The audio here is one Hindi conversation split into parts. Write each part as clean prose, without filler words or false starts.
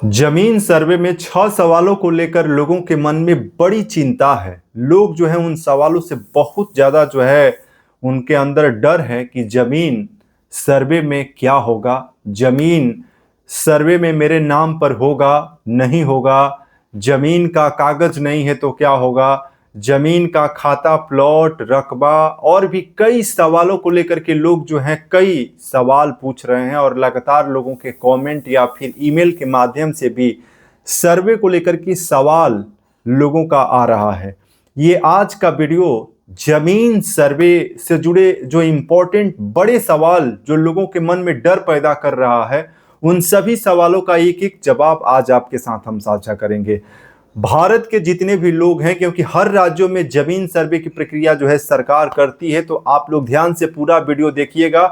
जमीन सर्वे में 6 सवालों को लेकर लोगों के मन में बड़ी चिंता है। लोग जो है उन सवालों से बहुत ज्यादा जो है उनके अंदर डर है कि जमीन सर्वे में क्या होगा, जमीन सर्वे में मेरे नाम पर होगा नहीं होगा, जमीन का कागज नहीं है तो क्या होगा, जमीन का खाता प्लॉट रकबा और भी कई सवालों को लेकर के लोग जो हैं कई सवाल पूछ रहे हैं और लगातार लोगों के कमेंट या फिर ईमेल के माध्यम से भी सर्वे को लेकर के सवाल लोगों का आ रहा है। ये आज का वीडियो जमीन सर्वे से जुड़े जो इम्पोर्टेंट बड़े सवाल जो लोगों के मन में डर पैदा कर रहा है, उन सभी सवालों का एक एक जवाब आज आपके साथ हम साझा करेंगे। भारत के जितने भी लोग हैं, क्योंकि हर राज्यों में जमीन सर्वे की प्रक्रिया जो है सरकार करती है, तो आप लोग ध्यान से पूरा वीडियो देखिएगा,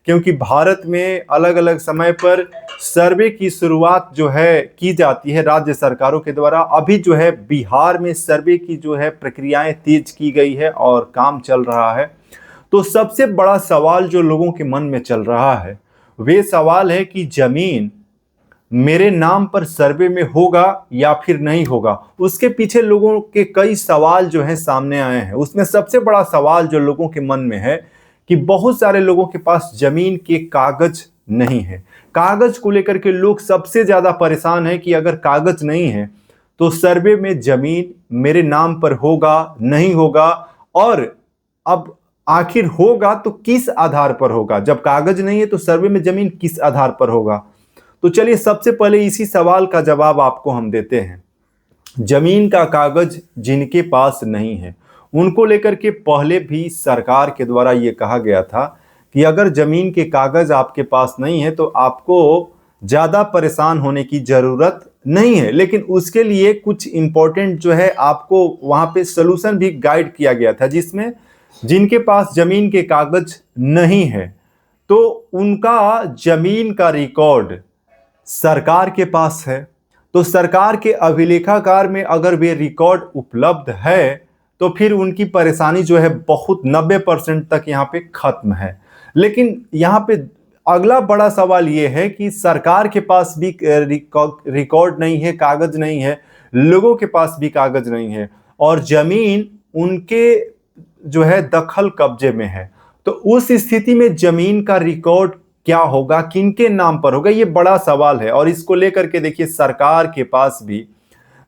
क्योंकि भारत में अलग अलग समय पर सर्वे की शुरुआत जो है की जाती है राज्य सरकारों के द्वारा। अभी जो है बिहार में सर्वे की जो है प्रक्रियाएं तेज की गई है और काम चल रहा है। तो सबसे बड़ा सवाल जो लोगों के मन में चल रहा है वे सवाल है कि जमीन मेरे नाम पर सर्वे में होगा या फिर नहीं होगा। उसके पीछे लोगों के कई सवाल जो हैं सामने आए हैं। उसमें सबसे बड़ा सवाल जो लोगों के मन में है कि बहुत सारे लोगों के पास जमीन के कागज नहीं है। कागज को लेकर के लोग सबसे ज्यादा परेशान है कि अगर कागज नहीं है तो सर्वे में जमीन मेरे नाम पर होगा नहीं होगा, और अब आखिर होगा तो किस आधार पर होगा। जब कागज नहीं है तो सर्वे में जमीन किस आधार पर होगा। तो चलिए सबसे पहले इसी सवाल का जवाब आपको हम देते हैं। जमीन का कागज जिनके पास नहीं है उनको लेकर के पहले भी सरकार के द्वारा ये कहा गया था कि अगर जमीन के कागज आपके पास नहीं है तो आपको ज्यादा परेशान होने की जरूरत नहीं है, लेकिन उसके लिए कुछ इंपॉर्टेंट जो है आपको वहां पे सोल्यूशन भी गाइड किया गया था, जिसमें जिनके पास जमीन के कागज नहीं है तो उनका जमीन का रिकॉर्ड सरकार के पास है। तो सरकार के अभिलेखागार में अगर वे रिकॉर्ड उपलब्ध है तो फिर उनकी परेशानी जो है बहुत 90% तक यहाँ पे खत्म है। लेकिन यहाँ पे अगला बड़ा सवाल ये है कि सरकार के पास भी रिकॉर्ड नहीं है, कागज नहीं है, लोगों के पास भी कागज नहीं है और जमीन उनके जो है दखल कब्जे में है। तो उस स्थिति में जमीन का रिकॉर्ड क्या होगा, किनके नाम पर होगा, ये बड़ा सवाल है। और इसको लेकर के देखिए सरकार के पास भी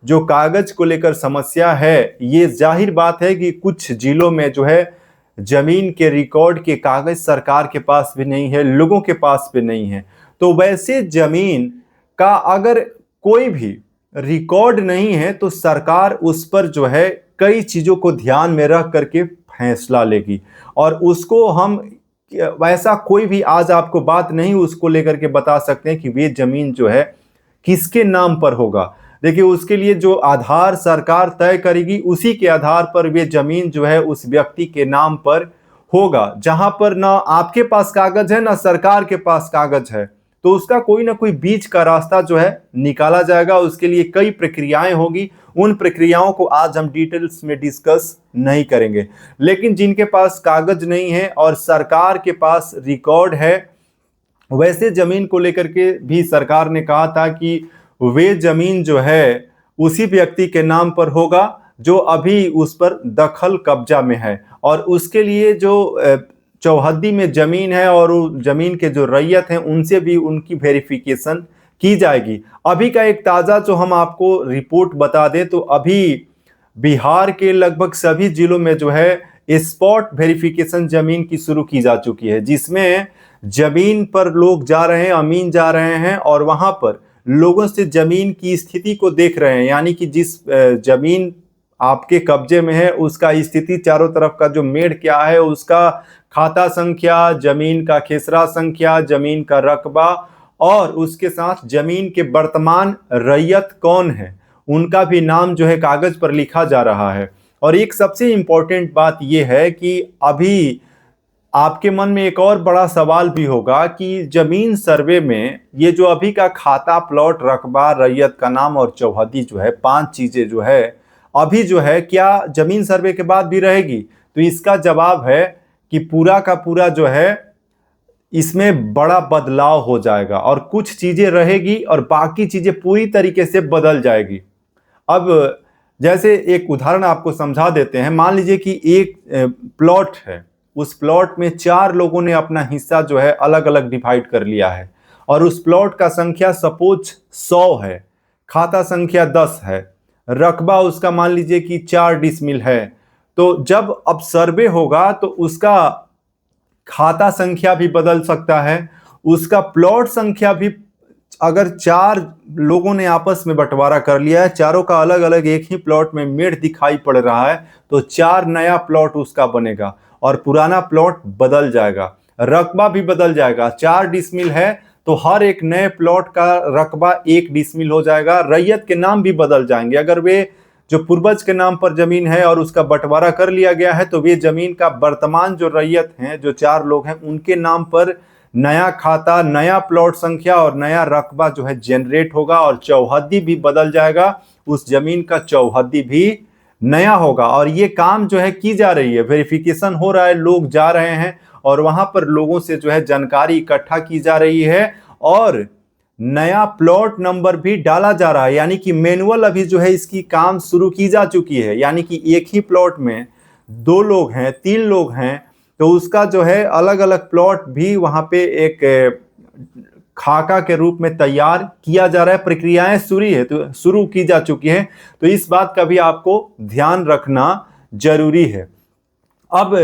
जो कागज को लेकर समस्या है, ये जाहिर बात है कि कुछ जिलों में जो है जमीन के रिकॉर्ड के कागज सरकार के पास भी नहीं है, लोगों के पास भी नहीं है। तो वैसे जमीन का अगर कोई भी रिकॉर्ड नहीं है तो सरकार उस पर जो है कई चीजों को ध्यान में रख करके फैसला लेगी और उसको हम वैसा कोई भी आज आपको बात नहीं उसको लेकर के बता सकते हैं कि वे जमीन जो है किसके नाम पर होगा। देखिए उसके लिए जो आधार सरकार तय करेगी उसी के आधार पर वे जमीन जो है उस व्यक्ति के नाम पर होगा। जहां पर ना आपके पास कागज है ना सरकार के पास कागज है तो उसका कोई ना कोई बीच का रास्ता जो है निकाला जाएगा। उसके लिए कई प्रक्रियाएं होगी, उन प्रक्रियाओं को आज हम डिटेल्स में डिस्कस नहीं करेंगे। लेकिन जिनके पास कागज नहीं है और सरकार के पास रिकॉर्ड है, वैसे जमीन को लेकर के भी सरकार ने कहा था कि वे जमीन जो है उसी व्यक्ति के नाम पर होगा जो अभी उस पर दखल कब्जा में है और उसके लिए जो चौहद्दी में जमीन है और जमीन के जो रैयत हैं उनसे भी उनकी वेरिफिकेशन की जाएगी। अभी का एक ताज़ा जो हम आपको रिपोर्ट बता दें तो अभी बिहार के लगभग सभी जिलों में जो है स्पॉट वेरिफिकेशन जमीन की शुरू की जा चुकी है, जिसमें जमीन पर लोग जा रहे हैं, अमीन जा रहे हैं और वहां पर लोगों से जमीन की स्थिति को देख रहे हैं। यानी कि जिस जमीन आपके कब्जे में है उसका स्थिति, चारों तरफ का जो मेढ़ क्या है, उसका खाता संख्या, जमीन का खेसरा संख्या, जमीन का रकबा और उसके साथ जमीन के वर्तमान रैयत कौन है उनका भी नाम जो है कागज पर लिखा जा रहा है। और एक सबसे इंपॉर्टेंट बात यह है कि अभी आपके मन में एक और बड़ा सवाल भी होगा कि जमीन सर्वे में ये जो अभी का खाता प्लॉट रकबा रैयत का नाम और चौहद्दी जो है 5 चीजें जो है अभी जो है क्या जमीन सर्वे के बाद भी रहेगी। तो इसका जवाब है कि पूरा का पूरा जो है इसमें बड़ा बदलाव हो जाएगा और कुछ चीजें रहेगी और बाकी चीजें पूरी तरीके से बदल जाएगी। अब जैसे एक उदाहरण आपको समझा देते हैं। मान लीजिए कि एक प्लॉट है, उस प्लॉट में 4 लोगों ने अपना हिस्सा जो है अलग अलग डिवाइड कर लिया है और उस प्लॉट का संख्या सपोज 100 है, खाता संख्या 10 है, रकबा उसका मान लीजिए कि 4 डिसमिल है। तो जब अब सर्वे होगा तो उसका खाता संख्या भी बदल सकता है, उसका प्लॉट संख्या भी। अगर 4 लोगों ने आपस में बंटवारा कर लिया है, चारों का अलग अलग एक ही प्लॉट में मेढ़ दिखाई पड़ रहा है, तो 4 नया प्लॉट उसका बनेगा और पुराना प्लॉट बदल जाएगा। रकबा भी बदल जाएगा। 4 डिसमिल है तो हर एक नए प्लॉट का रकबा 1 डिसमिल हो जाएगा। रैयत के नाम भी बदल जाएंगे। अगर वे जो पूर्वज के नाम पर जमीन है और उसका बंटवारा कर लिया गया है तो वे जमीन का वर्तमान जो रैयत हैं, जो 4 लोग हैं, उनके नाम पर नया खाता, नया प्लॉट संख्या और नया रकबा जो है जनरेट होगा और चौहद्दी भी बदल जाएगा। उस जमीन का चौहद्दी भी नया होगा और ये काम जो है की जा रही है, वेरिफिकेशन हो रहा है, लोग जा रहे हैं और वहां पर लोगों से जो है जानकारी इकट्ठा की जा रही है और नया प्लॉट नंबर भी डाला जा रहा है। यानी कि मैनुअल अभी जो है इसकी काम शुरू की जा चुकी है। यानी कि एक ही प्लॉट में 2 लोग हैं, 3 लोग हैं, तो उसका जो है अलग अलग प्लॉट भी वहां पे एक खाका के रूप में तैयार किया जा रहा है। प्रक्रियाएं शुरू की जा चुकी है। तो इस बात का भी आपको ध्यान रखना जरूरी है। अब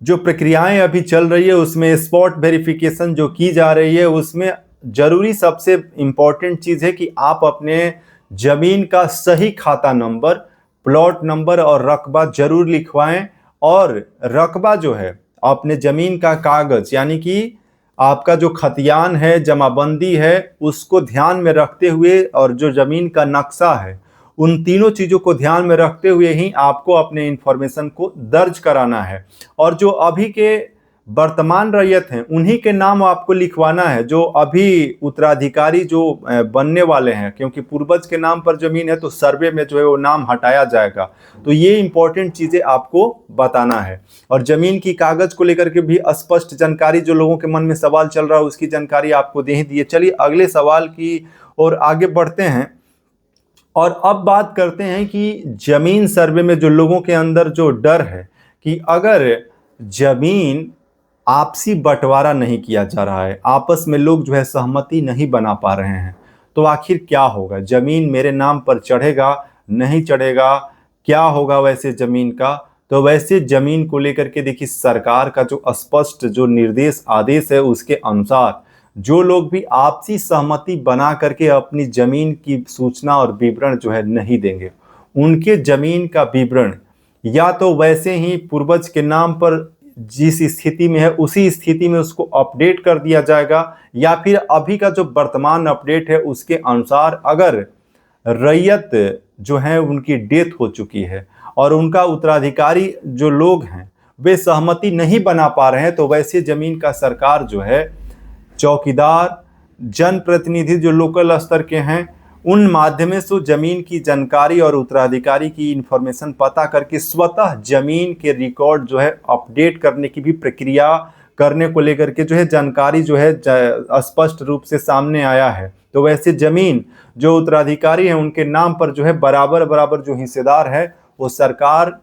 जो प्रक्रियाएं अभी चल रही है उसमें स्पॉट वेरिफिकेशन जो की जा रही है, उसमें जरूरी सबसे इंपॉर्टेंट चीज है कि आप अपने जमीन का सही खाता नंबर, प्लॉट नंबर और रकबा जरूर लिखवाएं। और रकबा जो है अपने जमीन का कागज, यानी कि आपका जो खतियान है, जमाबंदी है, उसको ध्यान में रखते हुए और जो जमीन का नक्शा है, उन तीनों चीजों को ध्यान में रखते हुए ही आपको अपने इंफॉर्मेशन को दर्ज कराना है। और जो अभी के वर्तमान रैयत हैं उन्हीं के नाम आपको लिखवाना है, जो अभी उत्तराधिकारी जो बनने वाले हैं, क्योंकि पूर्वज के नाम पर जमीन है तो सर्वे में जो है वो नाम हटाया जाएगा। तो ये इंपॉर्टेंट चीजें आपको बताना है। और जमीन की कागज को लेकर के भी स्पष्ट जानकारी, जो लोगों के मन में सवाल चल रहा है उसकी जानकारी आपको दे ही दिए। चलिए अगले सवाल की ओर आगे बढ़ते हैं और अब बात करते हैं कि जमीन सर्वे में जो लोगों के अंदर जो डर है कि अगर जमीन आपसी बंटवारा नहीं किया जा रहा है, आपस में लोग जो है सहमति नहीं बना पा रहे हैं, तो आखिर क्या होगा? जमीन मेरे नाम पर चढ़ेगा, नहीं चढ़ेगा, क्या होगा वैसे जमीन का? तो वैसे जमीन को लेकर के देखिए, सरकार का जो स्पष्ट जो निर्देश आदेश है उसके अनुसार जो लोग भी आपसी सहमति बना करके अपनी जमीन की सूचना और विवरण जो है नहीं देंगे, उनके जमीन का विवरण या तो वैसे ही पूर्वज के नाम पर जिस स्थिति में है उसी स्थिति में उसको अपडेट कर दिया जाएगा, या फिर अभी का जो वर्तमान अपडेट है उसके अनुसार अगर रैयत जो है उनकी डेथ हो चुकी है और उनका उत्तराधिकारी जो लोग हैं वे सहमति नहीं बना पा रहे हैं, तो वैसे जमीन का सरकार जो है चौकीदार, जनप्रतिनिधि जो लोकल स्तर के हैं, उन माध्यमों से जमीन की जानकारी और उत्तराधिकारी की इंफॉर्मेशन पता करके स्वतः जमीन के रिकॉर्ड जो है अपडेट करने की भी प्रक्रिया करने को लेकर के जो है जानकारी जो है स्पष्ट रूप से सामने आया है। तो वैसे जमीन जो उत्तराधिकारी हैं उनके नाम पर जो है बराबर बराबर जो हिस्सेदार है वो सरकार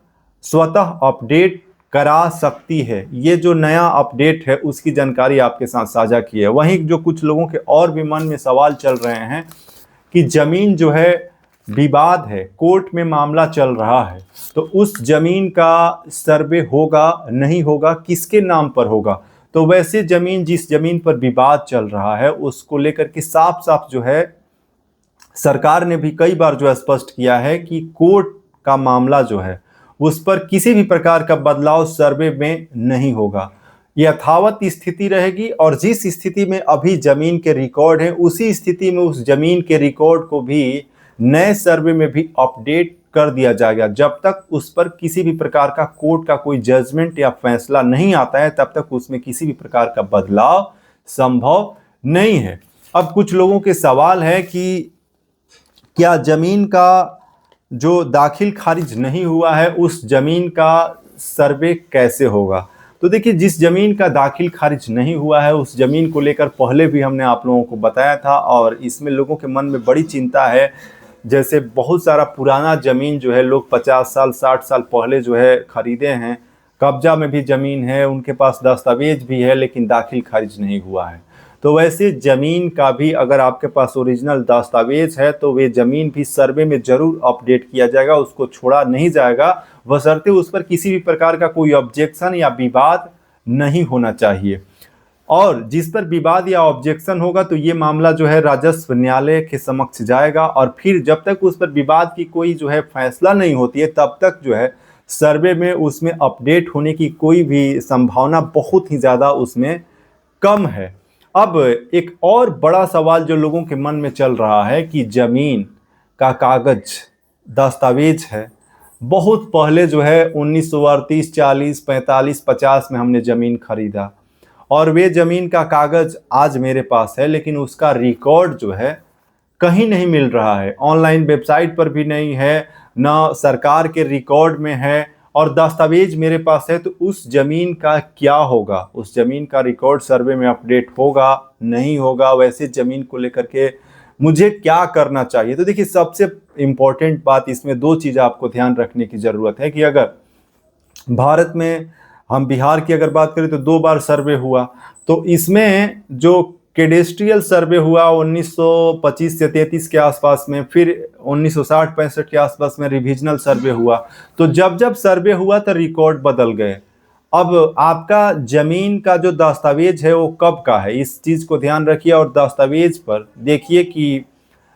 स्वतः अपडेट करा सकती है। ये जो नया अपडेट है उसकी जानकारी आपके साथ साझा की है। वहीं जो कुछ लोगों के और भी मन में सवाल चल रहे हैं कि जमीन जो है विवाद है, कोर्ट में मामला चल रहा है, तो उस जमीन का सर्वे होगा नहीं होगा, किसके नाम पर होगा? तो वैसे जमीन, जिस जमीन पर विवाद चल रहा है उसको लेकर के साफ साफ जो है सरकार ने भी कई बार जो है स्पष्ट किया है कि कोर्ट का मामला जो है उस पर किसी भी प्रकार का बदलाव सर्वे में नहीं होगा, यथावत स्थिति रहेगी। और जिस स्थिति में अभी जमीन के रिकॉर्ड है उसी स्थिति में उस जमीन के रिकॉर्ड को भी नए सर्वे में भी अपडेट कर दिया जाएगा। जब तक उस पर किसी भी प्रकार का कोर्ट का कोई जजमेंट या फैसला नहीं आता है तब तक उसमें किसी भी प्रकार का बदलाव संभव नहीं है। अब कुछ लोगों के सवाल है कि क्या जमीन का जो दाखिल खारिज नहीं हुआ है उस जमीन का सर्वे कैसे होगा? तो देखिए, जिस जमीन का दाखिल खारिज नहीं हुआ है उस जमीन को लेकर पहले भी हमने आप लोगों को बताया था, और इसमें लोगों के मन में बड़ी चिंता है। जैसे बहुत सारा पुराना जमीन जो है लोग 50 साल 60 साल पहले जो है खरीदे हैं, कब्जा में भी जमीन है, उनके पास दस्तावेज भी है, लेकिन दाखिल खारिज नहीं हुआ है। तो वैसे जमीन का भी अगर आपके पास ओरिजिनल दस्तावेज है तो वे जमीन भी सर्वे में जरूर अपडेट किया जाएगा, उसको छोड़ा नहीं जाएगा, बशर्ते उस पर किसी भी प्रकार का कोई ऑब्जेक्शन या विवाद नहीं होना चाहिए। और जिस पर विवाद या ऑब्जेक्शन होगा तो ये मामला जो है राजस्व न्यायालय के समक्ष जाएगा, और फिर जब तक उस पर विवाद की कोई जो है फैसला नहीं होती है तब तक जो है सर्वे में उसमें अपडेट होने की कोई भी संभावना बहुत ही ज़्यादा उसमें कम है। अब एक और बड़ा सवाल जो लोगों के मन में चल रहा है कि जमीन का कागज दस्तावेज है, बहुत पहले जो है 1938 40 45 50 में हमने ज़मीन खरीदा, और वे ज़मीन का कागज आज मेरे पास है, लेकिन उसका रिकॉर्ड जो है कहीं नहीं मिल रहा है, ऑनलाइन वेबसाइट पर भी नहीं है, ना सरकार के रिकॉर्ड में है, और दस्तावेज मेरे पास है। तो उस ज़मीन का क्या होगा? उस ज़मीन का रिकॉर्ड सर्वे में अपडेट होगा नहीं होगा? वैसे ज़मीन को लेकर के मुझे क्या करना चाहिए? तो देखिए, सबसे इम्पोर्टेंट बात इसमें दो चीज़ आपको ध्यान रखने की ज़रूरत है कि अगर भारत में हम बिहार की अगर बात करें तो 2 बार सर्वे हुआ, तो इसमें जो कैडेस्ट्रियल सर्वे हुआ 1925 से 33 के आसपास में, फिर 1960-65 के आसपास में रिविजनल सर्वे हुआ। तो जब जब सर्वे हुआ तो रिकॉर्ड बदल गए। अब आपका जमीन का जो दस्तावेज है वो कब का है, इस चीज़ को ध्यान रखिए। और दस्तावेज पर देखिए कि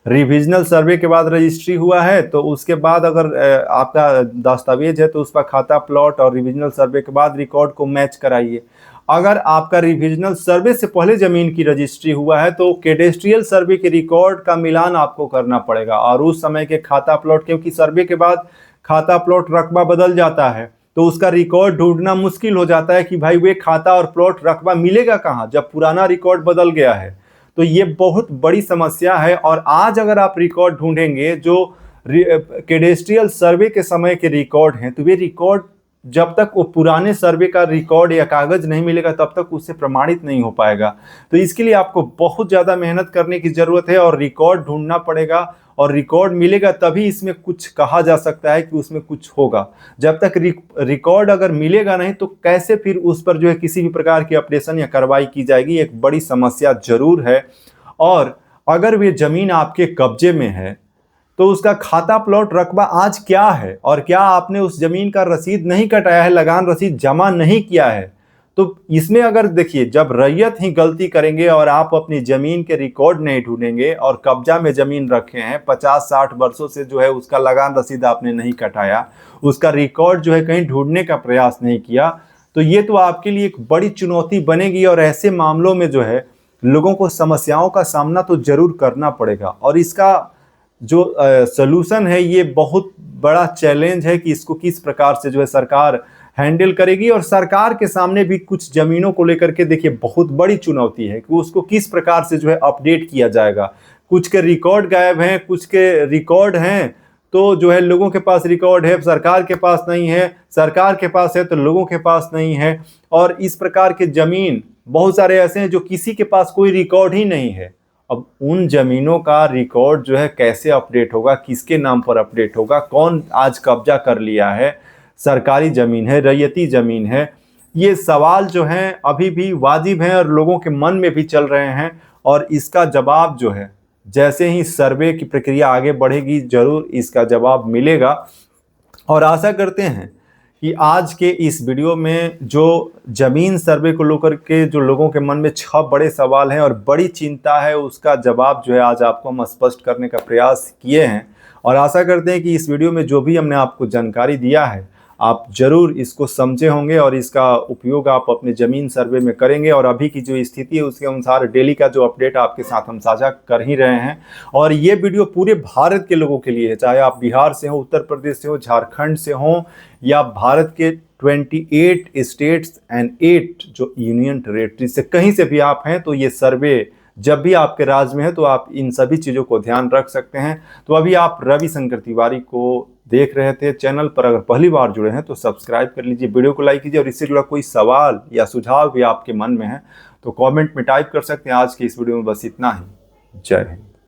रिविजनल सर्वे के बाद रजिस्ट्री हुआ है, तो उसके बाद अगर आपका दस्तावेज है तो उसका खाता प्लॉट और रिविजनल सर्वे के बाद रिकॉर्ड को मैच कराइए। अगर आपका रिविजनल सर्वे से पहले ज़मीन की रजिस्ट्री हुआ है तो कैडेस्ट्रियल सर्वे के रिकॉर्ड का मिलान आपको करना पड़ेगा, और उस समय के खाता प्लॉट, क्योंकि सर्वे के बाद खाता प्लॉट रकबा बदल जाता है तो उसका रिकॉर्ड ढूंढना मुश्किल हो जाता है कि भाई वे खाता और प्लॉट रकबा मिलेगा कहाँ जब पुराना रिकॉर्ड बदल गया है। तो ये बहुत बड़ी समस्या है। और आज अगर आप रिकॉर्ड ढूंढेंगे जो कैडेस्ट्रियल सर्वे के समय के रिकॉर्ड हैं, तो वे रिकॉर्ड जब तक वो पुराने सर्वे का रिकॉर्ड या कागज नहीं मिलेगा तब तक उससे प्रमाणित नहीं हो पाएगा। तो इसके लिए आपको बहुत ज़्यादा मेहनत करने की ज़रूरत है और रिकॉर्ड ढूंढना पड़ेगा, और रिकॉर्ड मिलेगा तभी इसमें कुछ कहा जा सकता है कि उसमें कुछ होगा। जब तक रिकॉर्ड अगर मिलेगा नहीं तो कैसे फिर उस पर जो है किसी भी प्रकार की अपडेशन या कार्रवाई की जाएगी, एक बड़ी समस्या जरूर है। और अगर वे ज़मीन आपके कब्जे में है तो उसका खाता प्लॉट रकबा आज क्या है, और क्या आपने उस जमीन का रसीद नहीं कटाया है, लगान रसीद जमा नहीं किया है, तो इसमें अगर देखिए, जब रैयत ही गलती करेंगे और आप अपनी जमीन के रिकॉर्ड नहीं ढूंढेंगे और कब्जा में जमीन रखे हैं 50-60 वर्षों से, जो है उसका लगान रसीद आपने नहीं कटाया, उसका रिकॉर्ड जो है कहीं ढूंढने का प्रयास नहीं किया, तो ये तो आपके लिए एक बड़ी चुनौती बनेगी। और ऐसे मामलों में जो है लोगों को समस्याओं का सामना तो जरूर करना पड़ेगा, और इसका जो सलूशन है ये बहुत बड़ा चैलेंज है कि इसको किस प्रकार से जो है सरकार हैंडल करेगी। और सरकार के सामने भी कुछ ज़मीनों को लेकर के देखिए बहुत बड़ी चुनौती है कि उसको किस प्रकार से जो है अपडेट किया जाएगा। कुछ के रिकॉर्ड गायब हैं, कुछ के रिकॉर्ड हैं, तो जो है लोगों के पास रिकॉर्ड है, सरकार के पास नहीं है, सरकार के पास है तो लोगों के पास नहीं है। और इस प्रकार के ज़मीन बहुत सारे ऐसे हैं जो किसी के पास कोई रिकॉर्ड ही नहीं है। अब उन जमीनों का रिकॉर्ड जो है कैसे अपडेट होगा, किसके नाम पर अपडेट होगा, कौन आज कब्जा कर लिया है, सरकारी ज़मीन है, रैयती ज़मीन है, ये सवाल जो हैं अभी भी वाजिब हैं और लोगों के मन में भी चल रहे हैं। और इसका जवाब जो है जैसे ही सर्वे की प्रक्रिया आगे बढ़ेगी जरूर इसका जवाब मिलेगा। और आशा करते हैं कि आज के इस वीडियो में जो ज़मीन सर्वे को लेकर के जो लोगों के मन में 6 बड़े सवाल हैं और बड़ी चिंता है, उसका जवाब जो है आज आपको हम स्पष्ट करने का प्रयास किए हैं। और आशा करते हैं कि इस वीडियो में जो भी हमने आपको जानकारी दिया है आप ज़रूर इसको समझे होंगे और इसका उपयोग आप अपने ज़मीन सर्वे में करेंगे। और अभी की जो स्थिति है उसके अनुसार डेली का जो अपडेट आपके साथ हम साझा कर ही रहे हैं। और ये वीडियो पूरे भारत के लोगों के लिए है, चाहे आप बिहार से हो, उत्तर प्रदेश से हो, झारखंड से हो, या भारत के 28 स्टेट्स एंड 8 जो यूनियन टेरेटरी से कहीं से भी आप हैं, तो ये सर्वे जब भी आपके राज्य में है तो आप इन सभी चीज़ों को ध्यान रख सकते हैं। तो अभी आप रविशंकर तिवारी को देख रहे थे। चैनल पर अगर पहली बार जुड़े हैं तो सब्सक्राइब कर लीजिए, वीडियो को लाइक कीजिए और इससे जुड़ा कोई सवाल या सुझाव भी आपके मन में है तो कमेंट में टाइप कर सकते हैं। आज की इस वीडियो में बस इतना ही। जय हिंद।